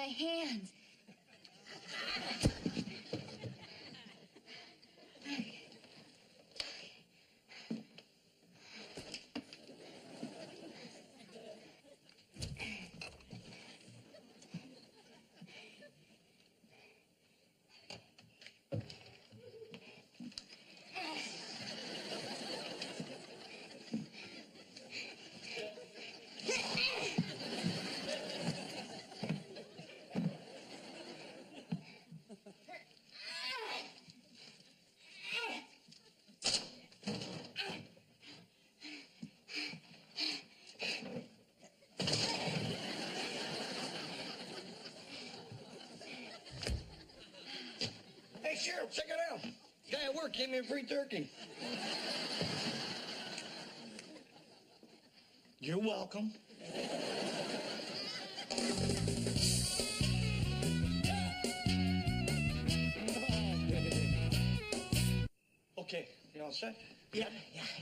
hands. Cheryl, check it out. Guy at work gave me a free turkey. You're welcome. Okay, you all set? Yeah.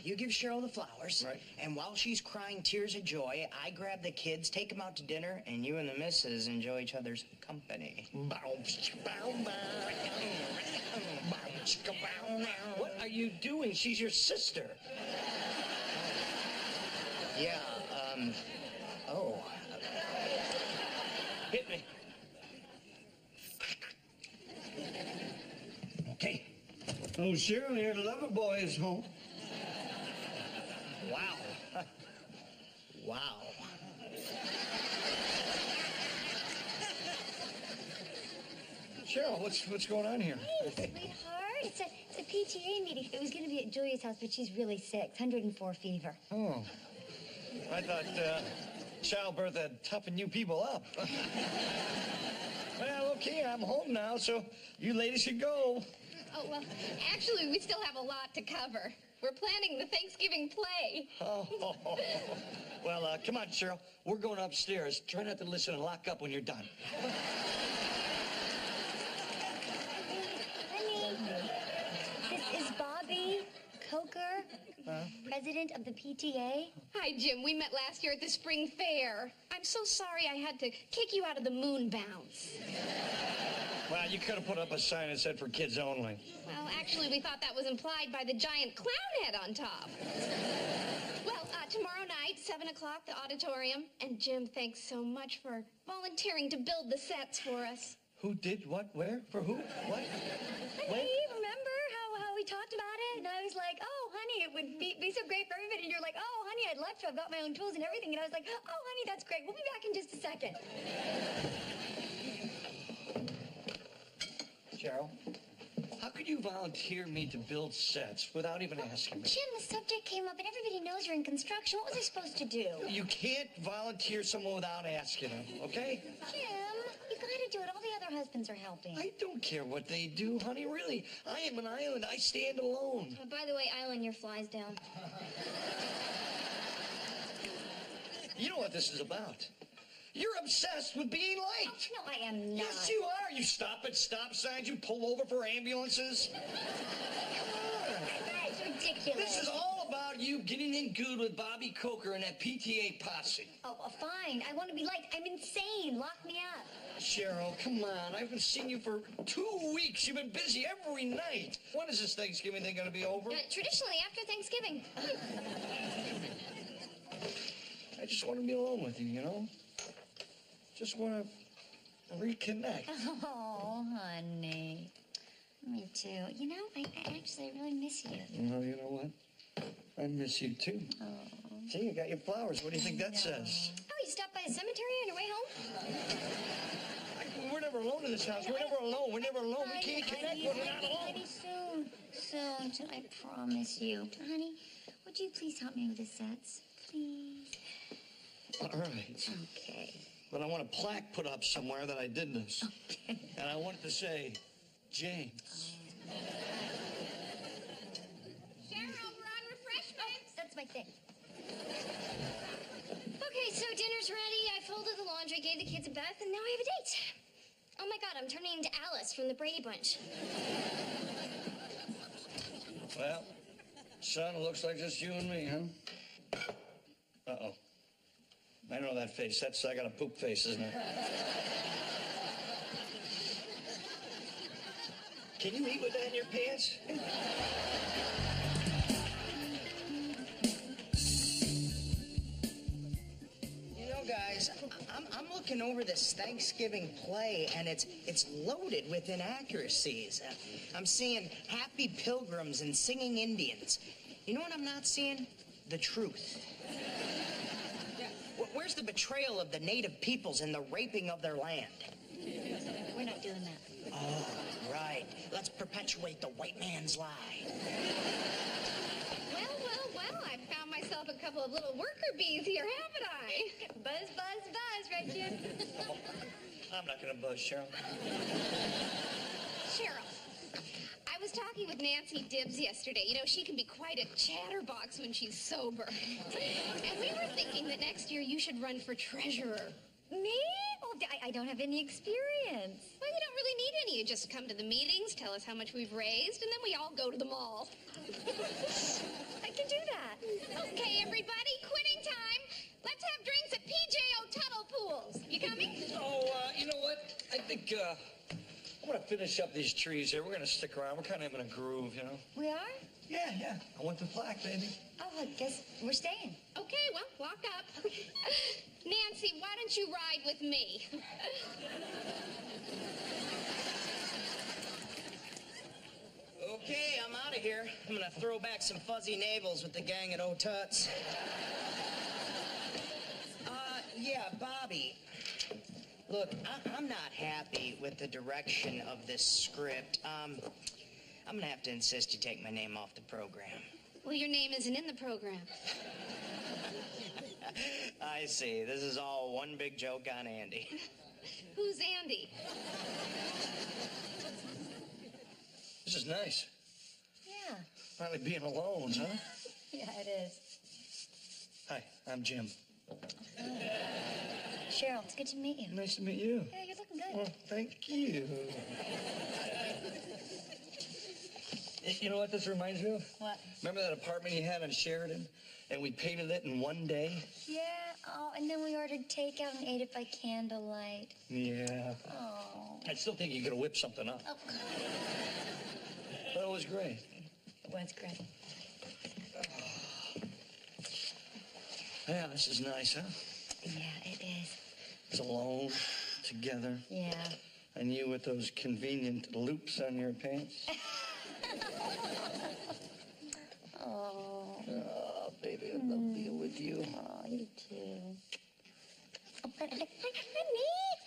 You give Cheryl the flowers. Right. And while she's crying tears of joy, I grab the kids, take them out to dinner, and you and the missus enjoy each other's company. What are you doing? She's your sister. Yeah, oh. Hit me. Okay. Oh, Cheryl, your lover boy is home. Wow. Wow. Cheryl, what's going on here? Hey, sweetheart. It's a PTA meeting. It was going to be at Julia's house, but she's really sick. 104 fever. Oh. I thought childbirth had toughened you people up. Well, okay, I'm home now, so you ladies should go. Oh, well, actually, we still have a lot to cover. We're planning the Thanksgiving play. Oh. Well, come on, Cheryl. We're going upstairs. Try not to listen and lock up when you're done. Honey, this is Bobby Coker, president of the PTA. Hi, Jim. We met last year at the spring fair. I'm so sorry I had to kick you out of the moon bounce. Well, you could have put up a sign that said for kids only. Well, actually, we thought that was implied by the giant clown head on top. Well, tomorrow night, 7 o'clock, the auditorium. And Jim, thanks so much for volunteering to build the sets for us. Who did what? Where? For who? What? Hey, remember how we talked about it? And I was like, oh, honey, it would be so great for everybody. And you're like, oh, honey, I'd love to. I've got my own tools and everything. And I was like, oh, honey, that's great. We'll be back in just a second. Cheryl, how could you volunteer me to build sets without even asking me? Jim, the subject came up and everybody knows you're in construction. What was I supposed to do? You can't volunteer someone without asking them, okay? Jim, you gotta do it. All the other husbands are helping. I don't care what they do, honey, really. I am an island. I stand alone. By the way, Island, your fly's down. You know what this is about. You're obsessed with being late. Oh, no, I am not. Yes, you are. You stop at stop signs. You pull over for ambulances. That's ridiculous. This is all about you getting in good with Bobby Coker and that PTA posse. Oh, fine. I want to be liked. I'm insane. Lock me up. Cheryl, come on. I haven't seen you for 2 weeks. You've been busy every night. When is this Thanksgiving thing going to be over? Traditionally, after Thanksgiving. I just want to be alone with you, you know? Just want to reconnect. Oh, honey. Me too. You know, I actually really miss you. Well, you know what? I miss you too. Oh. See, you got your flowers. What do you think that says? Oh, you stopped by the cemetery on your way home? We're never alone in this house. We're never alone. We're never alone. We can't connect when we're not alone. Honey, soon. I promise you. Honey, would you please help me with the sets? Please. All right. Okay. But I want a plaque put up somewhere that I did this. Okay. And I want it to say, James. Cheryl, we're on refreshments. That's my thing. Okay, so dinner's ready. I folded the laundry, gave the kids a bath, and now I have a date. Oh my God, I'm turning into Alice from the Brady Bunch. Well, son, it looks like just you and me, huh? Uh-oh. I know that face. I got a poop face, isn't it? Can you eat with that in your pants? You know, guys, I'm looking over this Thanksgiving play, and it's loaded with inaccuracies. I'm seeing happy pilgrims and singing Indians. You know what I'm not seeing? The truth. Where's the betrayal of the native peoples and the raping of their land? We're not doing that. Oh, right. Let's perpetuate the white man's lie. Well, I found myself a couple of little worker bees here, haven't I? Buzz, buzz, buzz, right, Jim? I'm not gonna buzz, Cheryl. Cheryl, I was talking with Nancy Dibbs yesterday. You know, she can be quite a chatterbox when she's sober. And we were thinking that next year you should run for treasurer. Me? Oh, I don't have any experience. Well, you don't really need any. You just come to the meetings, tell us how much we've raised, and then we all go to the mall. I can do that. Okay, everybody, quitting time. Let's have drinks at PJ O'Tuttle Pools. You coming? Oh, you know what? I think, I'm gonna finish up these trees here. We're gonna stick around. We're kind of in a groove, you know? We are? Yeah. I want the plaque, baby. Oh, I guess we're staying. Okay, well, lock up. Nancy, why don't you ride with me? Okay, I'm out of here. I'm gonna throw back some fuzzy navels with the gang at O'Tuts. Yeah, Bobby. Look, I'm not happy with the direction of this script. I'm gonna have to insist you take my name off the program. Well, your name isn't in the program. I see. This is all one big joke on Andy. Who's Andy? This is nice. Yeah. Finally being alone, huh? Yeah, it is. Hi, I'm Jim. Cheryl, it's good to meet you. Nice to meet you. Yeah, you're looking good. Well, thank you. You know what this reminds me of? What? Remember that apartment you had on Sheridan? And we painted it in one day? Yeah, oh, and then we ordered takeout and ate it by candlelight. Yeah. Oh. I still think you could have whipped something up. Oh, But it was great. it was great. Yeah, this is nice, huh? Yeah, it is. It's alone, together. Yeah. And you with those convenient loops on your pants. Oh. Oh, baby, I love being with you. Oh, you too. Oh, but honey.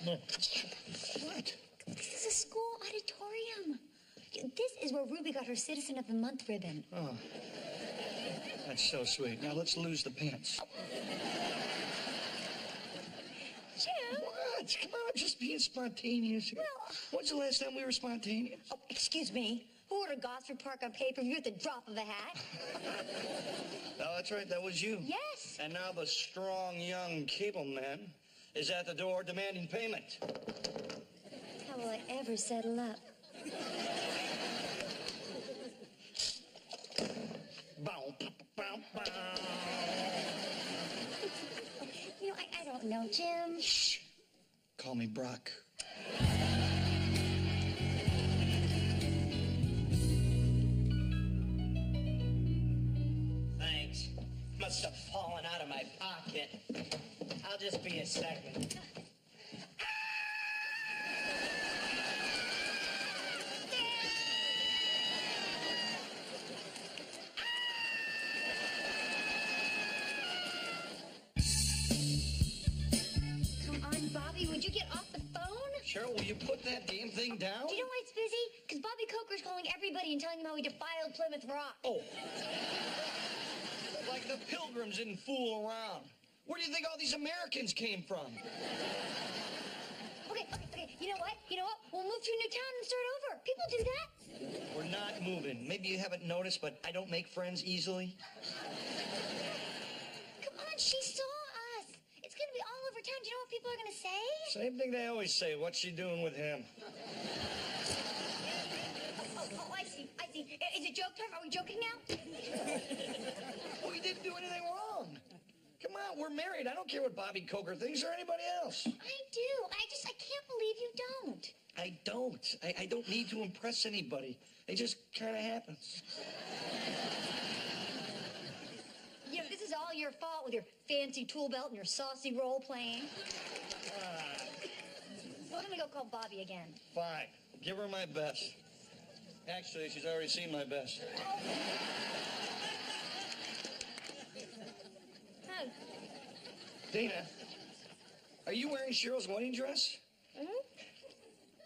What? This is a school auditorium. This is where Ruby got her Citizen of the Month ribbon. Oh. That's so sweet. Now let's lose the pants. Jim. What? Come on, I'm just being spontaneous. Well. When's the last time we were spontaneous? Oh, excuse me. Who ordered Gosford Park on pay-per-view at the drop of a hat? Oh, that's right. That was you. Yes. And now the strong young cable man is at the door demanding payment. How will I ever settle up? Bow, bow, bow. You know, I don't know, Jim. Shh. Call me Brock. Thanks. Must have fallen out of my pocket. I'll just be a second. Come on, Bobby, would you get off the phone? Cheryl, will you put that damn thing down? Do you know why it's busy? Because Bobby Coker's calling everybody and telling them how he defiled Plymouth Rock. Oh. Like the Pilgrims didn't fool around. Where do you think all these Americans came from? Okay. You know what? We'll move to a new town and start over. People do that. We're not moving. Maybe you haven't noticed, but I don't make friends easily. Come on, she saw us. It's going to be all over town. Do you know what people are going to say? Same thing they always say. What's she doing with him? Oh, I see. Is it joke time? Are we joking now? We didn't do anything wrong. Come on, we're married. I don't care what Bobby Coker thinks or anybody else. I do. I can't believe you don't. I don't. I don't need to impress anybody. It just kind of happens. You know, this is all your fault with your fancy tool belt and your saucy role playing. We're gonna go call Bobby again. Fine. Give her my best. Actually, she's already seen my best. Oh. Dana, are you wearing Cheryl's wedding dress? Mm-hmm.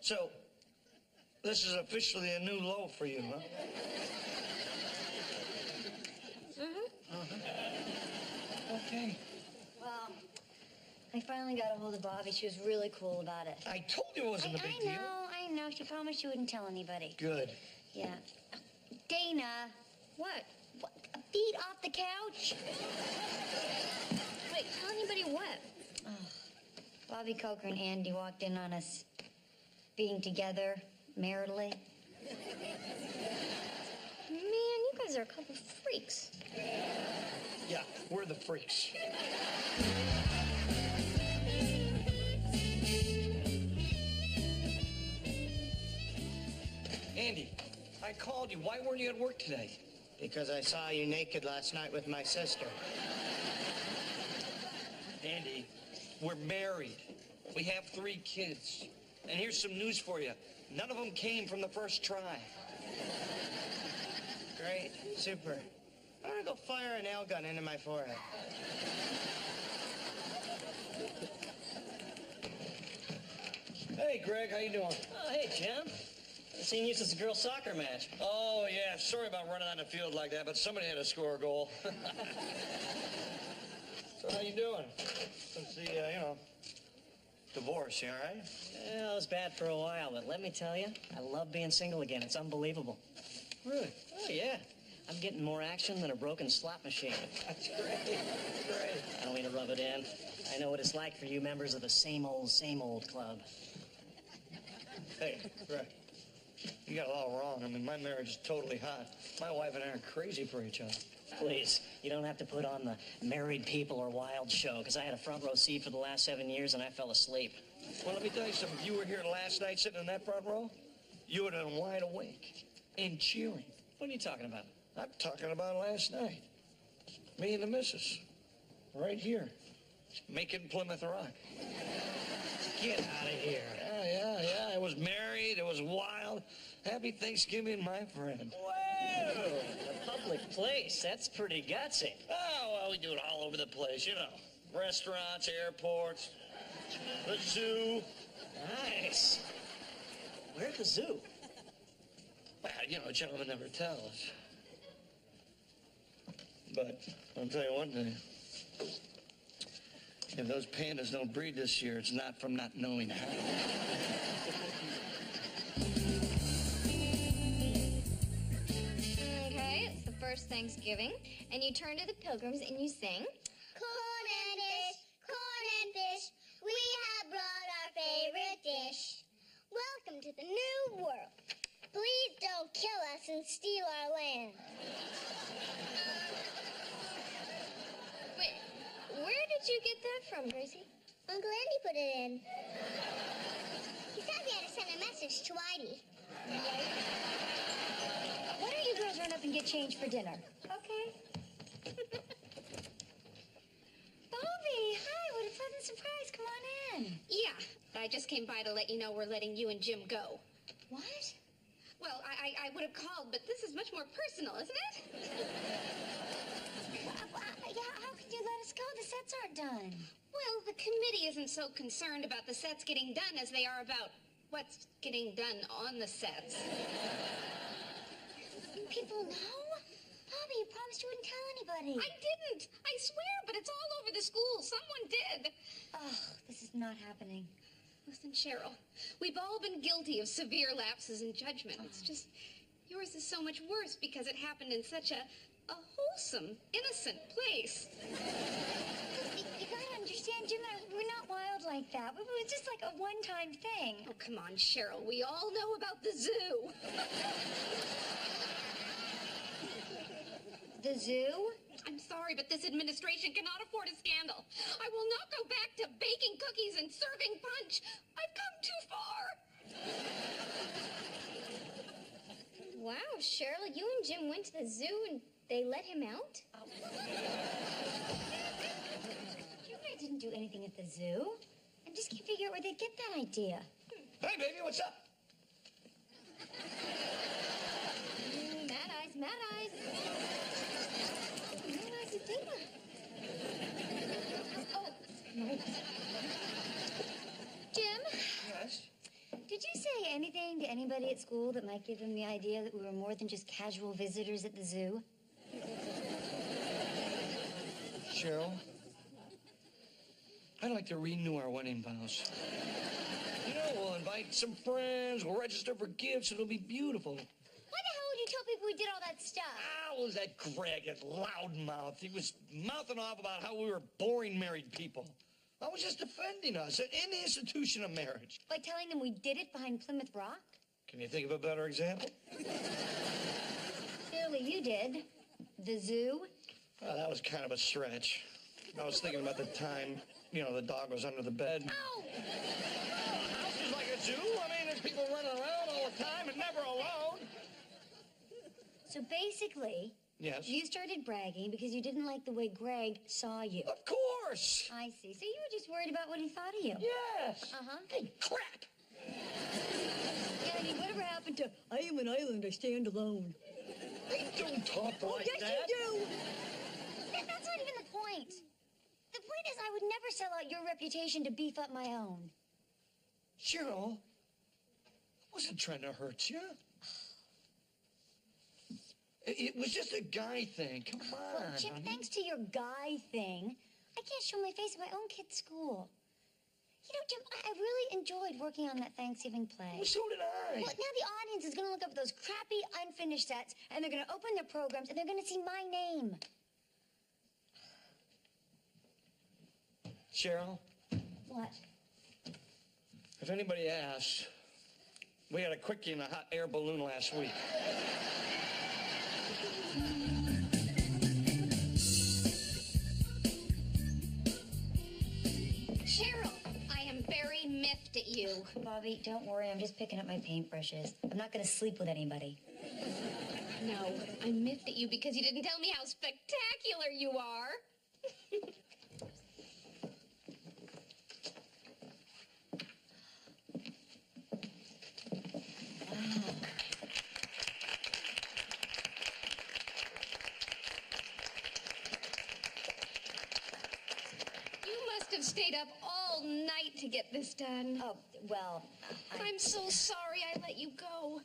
So, this is officially a new low for you, huh? Okay. Well, I finally got a hold of Bobby. She was really cool about it. I told you it wasn't a big deal. I know. She promised she wouldn't tell anybody. Good. Yeah. Dana. What? Feet off the couch. Wait, tell anybody what? Bobby Coker and Andy walked in on us being together maritally. Man, you guys are a couple freaks. Yeah, we're the freaks. Andy, I called you. Why weren't you at work today? Because I saw you naked last night with my sister. Andy, we're married. We have 3 kids. And here's some news for you. None of them came from the first try. Great. Super. I'm gonna go fire a nail gun into my forehead. Hey, Greg, how you doing? Oh, hey, Jim. I've seen you since the girls' soccer match. Oh, yeah, sorry about running on the field like that, but somebody had to score a goal. So how you doing? Since the, divorce, you all right? Yeah, it was bad for a while, but let me tell you, I love being single again. It's unbelievable. Really? Oh, yeah. I'm getting more action than a broken slot machine. That's great. That's great. I don't mean to rub it in. I know what it's like for you members of the same old club. Hey, Greg, you got it all wrong. I mean, my marriage is totally hot. My wife and I are crazy for each other. Please, you don't have to put on the married people or wild show, because I had a front row seat for the last 7 years and I fell asleep. Well, let me tell you something. If you were here last night sitting in that front row, you would have been wide awake and cheering. What are you talking about? I'm talking about last night. Me and the missus. Right here. Making Plymouth Rock. Get out of here. Yeah. I was married. It was wild. Happy Thanksgiving, my friend. Whoa! A public place. That's pretty gutsy. Oh, well, we do it all over the place, you know. Restaurants, airports, the zoo. Nice. Where's the zoo? Well, you know, gentlemen never tell us. But I'll tell you one thing. If those pandas don't breed this year, it's not from not knowing how. Okay, it's the first Thanksgiving, and you turn to the pilgrims and you sing. Corn and fish, we have brought our favorite dish. Welcome to the new world. Please don't kill us and steal our land. Wait, where did you get that from, Gracie? Uncle Andy put it in. He said we had to send a message to Whitey. Why don't you girls run up and get changed for dinner? Okay. Bobby, hi, what a pleasant surprise. Come on in. Yeah, I just came by to let you know we're letting you and Jim go. What? Well, I would have called, but this is much more personal, isn't it? Yeah, how can you let us go? The sets aren't done. Well, the committee isn't so concerned about the sets getting done as they are about what's getting done on the sets. People know? Bobby, you promised you wouldn't tell anybody. I didn't. I swear, but it's all over the school. Someone did. Oh, this is not happening. Listen, Cheryl, we've all been guilty of severe lapses in judgment. It's just, yours is so much worse because it happened in such a wholesome, innocent place. You gotta understand, Jim, we're not wild like that. It was just like a one-time thing. Oh, come on, Cheryl. We all know about the zoo. The zoo? I'm sorry, but this administration cannot afford a scandal. I will not go back to baking cookies and serving punch. I've come too far. Wow, Cheryl, you and Jim went to the zoo and they let him out? Jim and I didn't do anything at the zoo. I just can't figure out where they get that idea. Hey, baby, what's up? Mad eyes, mad eyes. Mad eyes edema. Oh, no. Jim? Yes? Did you say anything to anybody at school that might give them the idea that we were more than just casual visitors at the zoo? Cheryl, I'd like to renew our wedding vows. You know, we'll invite some friends, we'll register for gifts, it'll be beautiful. Why the hell would you tell people we did all that stuff? How was that Greg, that loudmouth? He was mouthing off about how we were boring married people. I was just defending us in the institution of marriage. By telling them we did it behind Plymouth Rock? Can you think of a better example? Clearly you did. The zoo? Well, that was kind of a stretch. I was thinking about the time, you know, the dog was under the bed. Ow! House is like a zoo. I mean, there's people running around all the time and never alone. So basically, Yes. you started bragging because you didn't like the way Greg saw you. Of course. I see. So you were just worried about what he thought of you. Yes. Uh-huh. Hey, crap. Yeah, I mean, whatever happened to, I am an island, I stand alone. They don't talk like yes, that. you do. That's not even the point. The point is I would never sell out your reputation to beef up my own. Cheryl, I wasn't trying to hurt you. It was just a guy thing. Come on. Well, Chip, honey. thanks to your guy thing, I can't show my face at my own kid's school. You know, Jim, I really enjoyed working on that Thanksgiving play. Well, so did I. Well, now the audience is going to look up those crappy, unfinished sets, and they're going to open their programs, and they're going to see my name. Cheryl, What? if anybody asks, we had a quickie in a hot air balloon last week. Cheryl, I am very miffed at you. Bobby, don't worry. I'm just picking up my paintbrushes. I'm not going to sleep with anybody. No, I'm miffed at you because you didn't tell me how spectacular you are. You must have stayed up all night to get this done. Oh, well, I'm so sorry I let you go.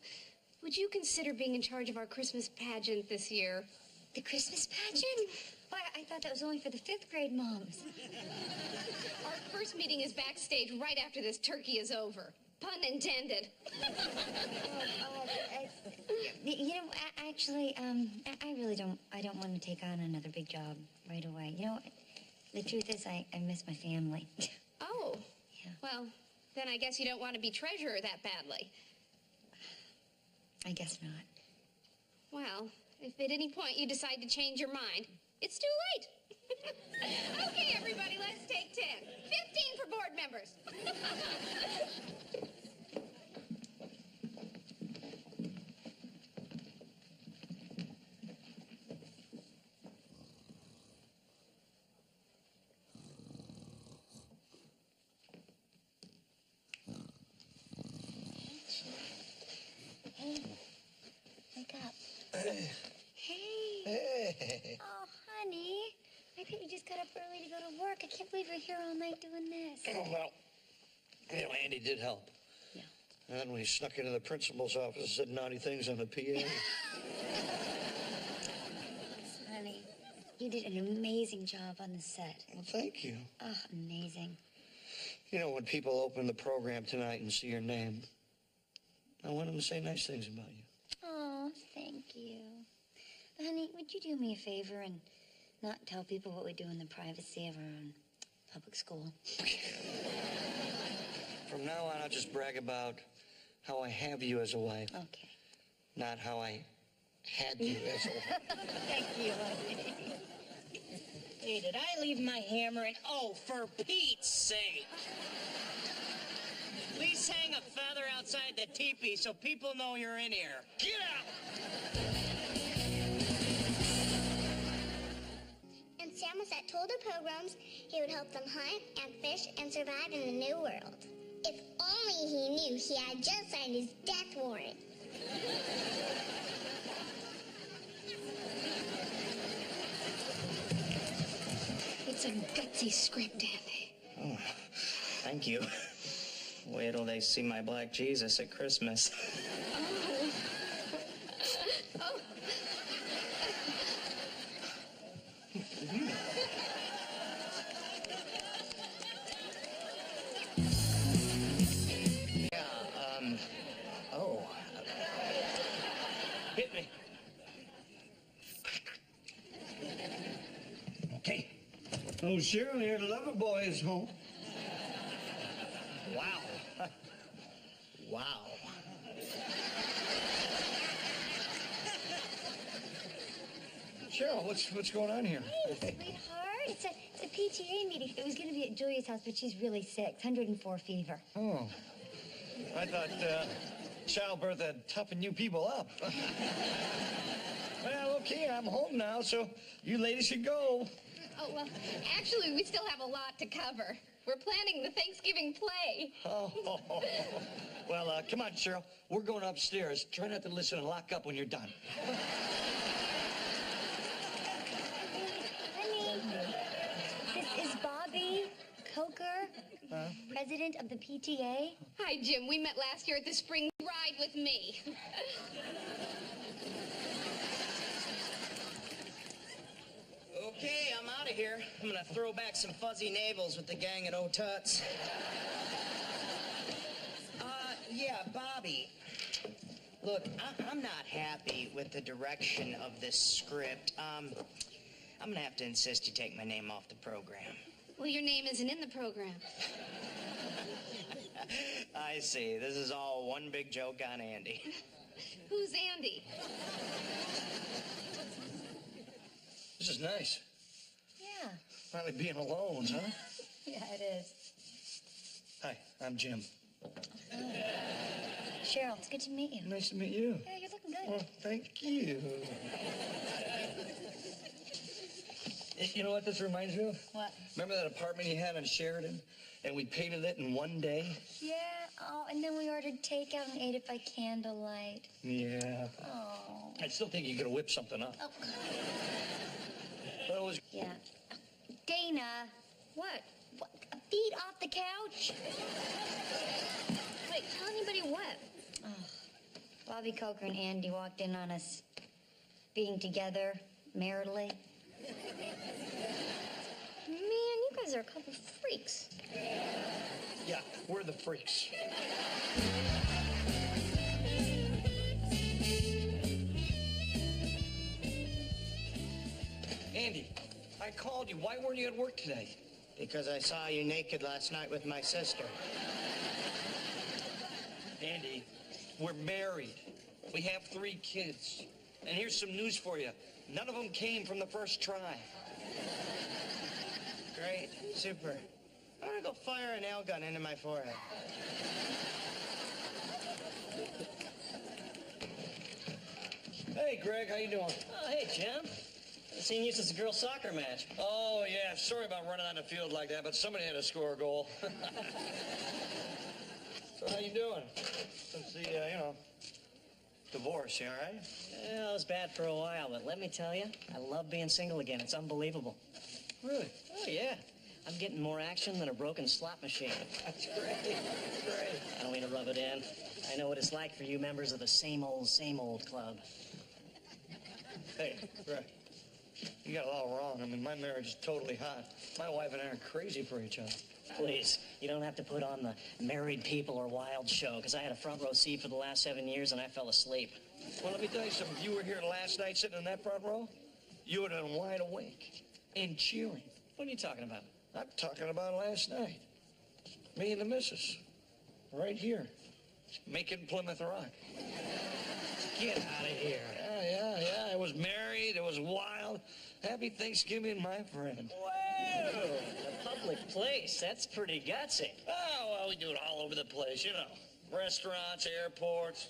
Would you consider being in charge of our Christmas pageant this year? the Christmas pageant? Why, I thought that was only for the 5th grade moms. Our first meeting is backstage right after this turkey is over. Pun intended. You know, actually, I really don't want to take on another big job right away. You know, the truth is I miss my family. Oh. Yeah. Well, then I guess you don't want to be treasurer that badly. I guess not. Well, if at any point you decide to change your mind, it's too late. Okay, everybody, let's take 10. 15 for board members. Hey, wake up. Hey. Hey. Hey. Oh, honey. I think you just got up early to go to work. I can't believe you're here all night doing this. Oh, well, you know, Andy did help. Yeah. And then when he snuck into the principal's office and said naughty things on the PA. Honey, you did an amazing job on the set. Well, thank you. Oh, amazing. You know, when people open the program tonight and see your name, I want them to say nice things about you. Oh, thank you. Honey, would you do me a favor and not tell people what we do in the privacy of our own public school? From now on, I'll just brag about how I have you as a wife, Okay. not how I had you as a wife. Thank you, honey. Hey, did I leave my hammer in? Oh, for Pete's sake. Please hang a feather outside the teepee so people know you're in here. Get out! And Sam was at Told the Pilgrims he would help them hunt and fish and survive in the new world. If only he knew he had just signed his death warrant. It's a gutsy script, Andy. Oh, thank you. Wait till they see my black Jesus at Christmas. Oh. Hit me. Okay. Oh, Cheryl here, the lover boy is home. Wow. Wow. Cheryl, what's going on here? Hey, sweetheart. It's a PTA meeting. It was going to be at Julia's house, but she's really sick. 104 fever. Oh. I thought childbirth had toughened you people up. Well, okay, I'm home now, so you ladies should go. Oh, well, actually, we still have a lot to cover. We're planning the Thanksgiving play. Oh. Well, come on, Cheryl. We're going upstairs. Try not to listen and lock up when you're done. Honey, this is Bobby Coker, president of the PTA. Hi, Jim. We met last year at the spring ride with me. Okay, I'm out of here. I'm gonna throw back some fuzzy navels with the gang at O-Tuts. Yeah, Bobby. Look, I'm not happy with the direction of this script. I'm gonna have to insist you take my name off the program. Well, your name isn't in the program. I see. This is all one big joke on Andy. Who's Andy? This is nice. Yeah. Finally being alone, huh? Yeah, it is. Hi, I'm Jim. Cheryl, it's good to meet you. Nice to meet you. Yeah, you're looking good. Well, thank you. You know what this reminds me of? What? Remember that apartment you had on Sheridan? And we painted it in one day? Yeah, oh, and then we ordered takeout and ate it by candlelight. Yeah. Oh. I still think you could have whipped something up. Oh. But it was... Yeah. Dana. What? What? Feet off the couch? Wait, tell anybody what? Oh. Bobby Coker and Andy walked in on us being together maritally. Man, you guys are a couple freaks. Yeah, we're the freaks. Andy, I called you. Why weren't you at work today? Because I saw you naked last night with my sister. Andy, we're married. We have 3 kids. And here's some news for you. None of them came from the first try. Great. Super. I'm gonna go fire a nail gun into my forehead. Hey, Greg, how you doing? Oh, hey, Jim. I've seen you since the girls' soccer match. Oh, yeah, sorry about running on the field like that, but somebody had to score a goal. So how you doing? Since the, divorce, you all right? Well, it was bad for a while, but let me tell you, I love being single again. It's unbelievable. Really? Oh, yeah. I'm getting more action than a broken slot machine. That's great. That's great. I don't mean to rub it in. I know what it's like for you members of the same old club. Hey, Greg, you got it all wrong. I mean, my marriage is totally hot. My wife and I are crazy for each other. Please, you don't have to put on the married people or wild show, because I had a front row seat for the last 7 years and I fell asleep. Well, let me tell you something. If you were here last night sitting in that front row, you would have been wide awake and cheering. What are you talking about? I'm talking about last night. Me and the missus. Right here. Making Plymouth Rock. Get out of here. Yeah. I was married. It was wild. Happy Thanksgiving, my friend. Wait! A public place. That's pretty gutsy. Oh, well, we do it all over the place, you know. Restaurants, airports,